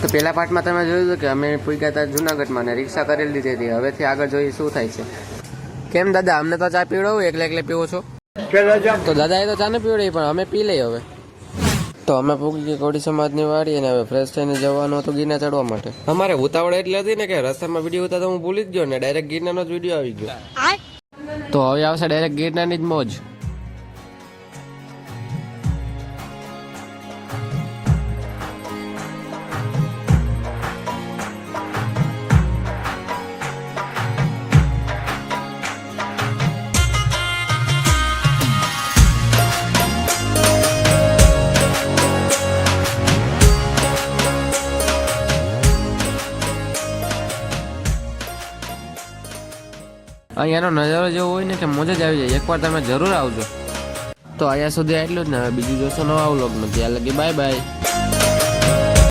તો પહેલા પાર્ટમાં તમે જોયું હતું કે અમે પૂગ્યા હતા જુનાગઢમાં ને રિક્ષા કરેલી લીધી હતી. હવેથી આગળ જોઈએ શું થાય છે. કેમ દાદા, અમને તો ચા પીવડાવું, એકલે પીવો છો? તો દાદા એ તો ચા ને પીવડાવી, પણ અમે પી લઈએ હવે. તો અમે પૂગી ગઈ કોળી સમાજની વાડી અને હવે ફ્રેશ થઈને જવાનું હતું ગિરનાર ચડવા માટે. અમારે ઉતાવળ એટલી હતી ને કે રસ્તામાં વિડીયો ઉતારતા હું ભૂલી જ ગયો ને ડાયરેક્ટ ગિરનારનો જ વિડીયો આવી ગયો. તો હવે આવશે ડાયરેક્ટ ગિરનારની જ મોજ. અહીંયાનો નજારો જેવો હોય ને કે મોજ જ આવી જાય. એકવાર તમે જરૂર આવજો. તો અહીંયા સુધી આટલું જ ને, હવે બીજું જોશો નવા વ્લોગમાં. ત્યાં લગી બાય બાય.